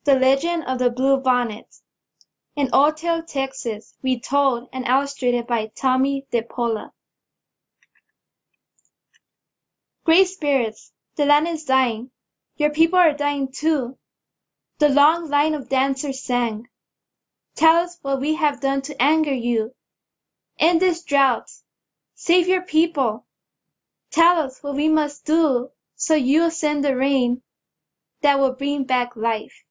The Legend of the Blue Bonnet. An old tale of Texas, retold and illustrated by Tommy DePola. Great spirits, the land is dying. Your people are dying too. The long line of dancers sang. Tell us what we have done to anger you. In this drought, save your people. Tell us what we must do so you'll send the rain that will bring back life.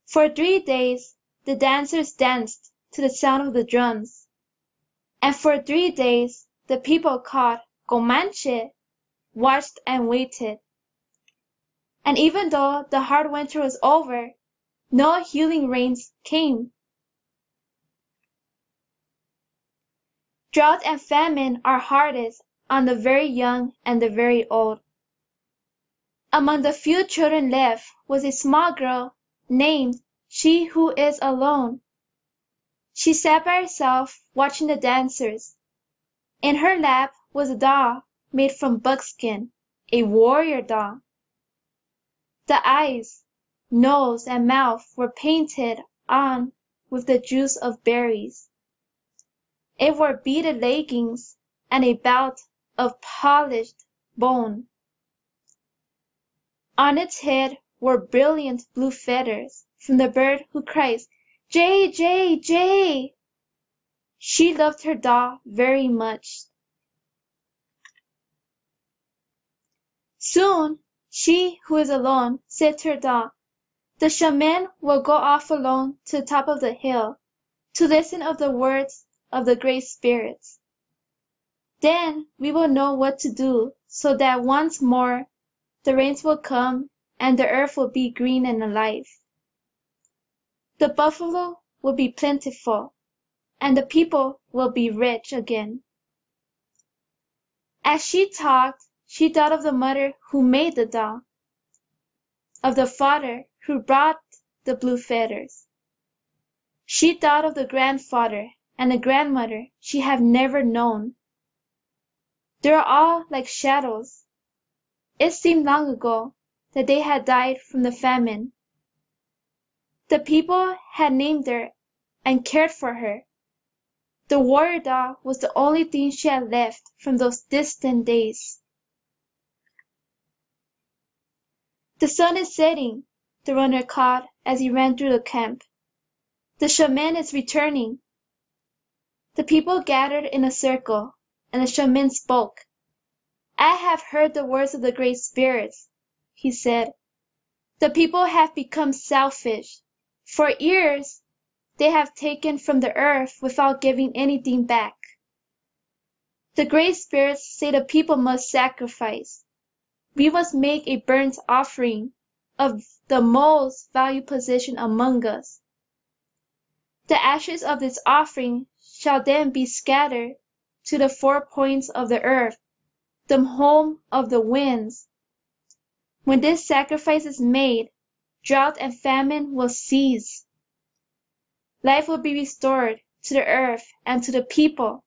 For 3 days, the dancers danced to the sound of the drums. And for 3 days, the people called Comanche watched and waited. And even though the hard winter was over, no healing rains came. Drought and famine are hardest on the very young and the very old. Among the few children left was a small girl named She Who Is Alone. She sat by herself watching the dancers. In her lap was a doll made from buckskin, a warrior doll. The eyes, nose, and mouth were painted on with the juice of berries. It wore beaded leggings and a belt of polished bone. On its head were brilliant blue feathers from the bird who cries, "Jay, Jay, Jay!" She loved her doll very much. Soon, She Who Is Alone said to her doll, "The shaman will go off alone to the top of the hill to listen of the words of the great spirits. Then we will know what to do so that once more the rains will come and the earth will be green and alive. The buffalo will be plentiful and the people will be rich again." As she talked, she thought of the mother who made the doll, of the father who brought the blue feathers. She thought of the grandfather and the grandmother she had never known. They were all like shadows. It seemed long ago that they had died from the famine. The people had named her and cared for her. The warrior doll was the only thing she had left from those distant days. "The sun is setting," the runner called as he ran through the camp. "The shaman is returning." The people gathered in a circle, and the shaman spoke. "I have heard the words of the great spirits," he said. "The people have become selfish. For years, they have taken from the earth without giving anything back. The great spirits say the people must sacrifice. We must make a burnt offering of the most valued possession among us. The ashes of this offering shall then be scattered to the 4 points of the earth, the home of the winds. When this sacrifice is made, drought and famine will cease. Life will be restored to the earth and to the people."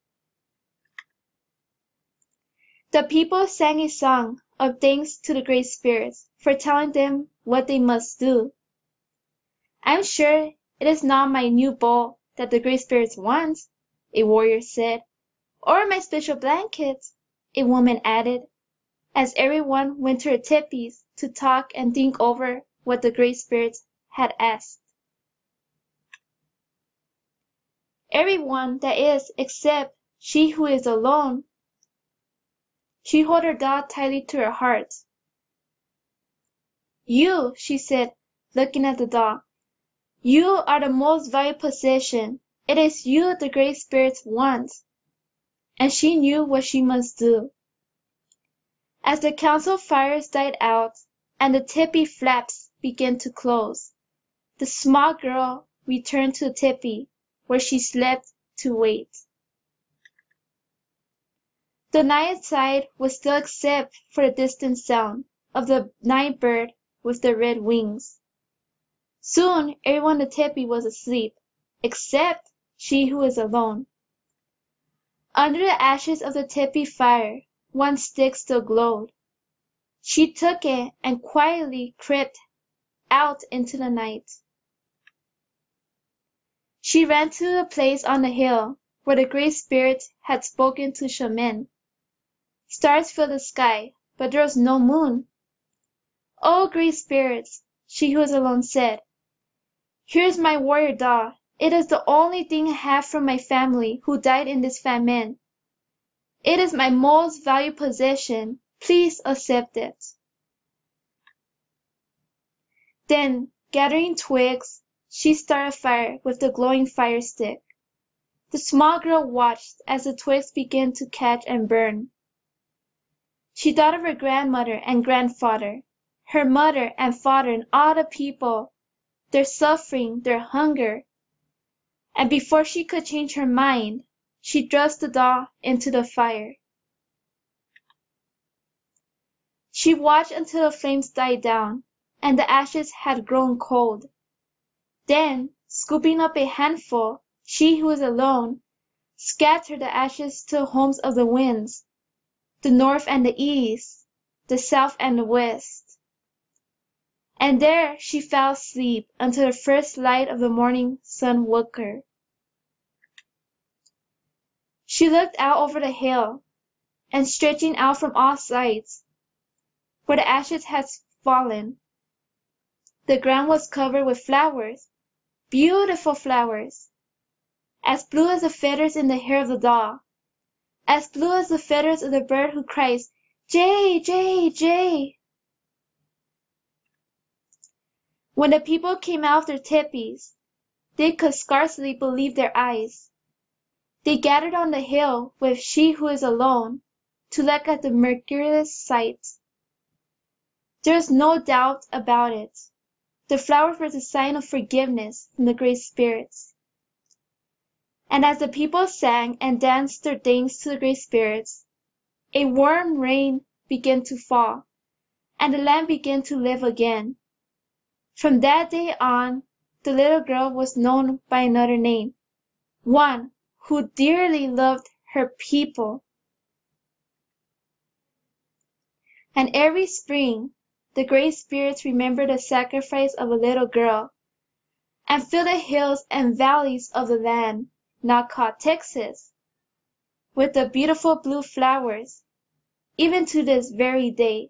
The people sang a song of thanks to the great spirits for telling them what they must do. "I'm sure it is not my new bowl that the great spirits want," a warrior said, "or my special blankets," a woman added, as everyone went to their teepees to talk and think over what the great spirits had asked. Everyone, that is, except She Who Is Alone. She held her doll tightly to her heart. "You," she said, looking at the doll, "you are the most valued possession. It is you the great spirits want." And she knew what she must do. As the council fires died out and the teepee flaps began to close, the small girl returned to the teepee where she slept to wait. The night outside was still except for the distant sound of the night bird with the red wings. Soon everyone in the teepee was asleep, except She Who Was Alone. Under the ashes of the teepee fire, one stick still glowed. She took it and quietly crept out into the night. She ran to the place on the hill where the Great Spirit had spoken to Shaman. Stars filled the sky, but there was no moon. "Oh, Great Spirits," she who was alone said, "here is my warrior dog. It is the only thing I have from my family who died in this famine. It is my most valued possession. Please accept it." Then, gathering twigs, she started a fire with the glowing fire stick. The small girl watched as the twigs began to catch and burn. She thought of her grandmother and grandfather, her mother and father and all the people, their suffering, their hunger. And before she could change her mind, she thrust the doll into the fire. She watched until the flames died down and the ashes had grown cold. Then, scooping up a handful, she who was alone scattered the ashes to the homes of the winds, the north and the east, the south and the west. And there she fell asleep until the first light of the morning sun woke her. She looked out over the hill, and stretching out from all sides, where the ashes had fallen, the ground was covered with flowers, beautiful flowers, as blue as the feathers in the hair of the doll, as blue as the feathers of the bird who cries, "Jay, Jay, Jay." When the people came out of their tepees, they could scarcely believe their eyes. They gathered on the hill with she who is alone to look at the miraculous sight. There is no doubt about it. The flowers were the sign of forgiveness from the Great Spirits. And as the people sang and danced their thanks to the Great Spirits, a warm rain began to fall, and the land began to live again. From that day on, the little girl was known by another name, one who dearly loved her people. And every spring, the Great Spirits remembered the sacrifice of a little girl, and filled the hills and valleys of the land, now called Texas, with the beautiful blue flowers, even to this very day.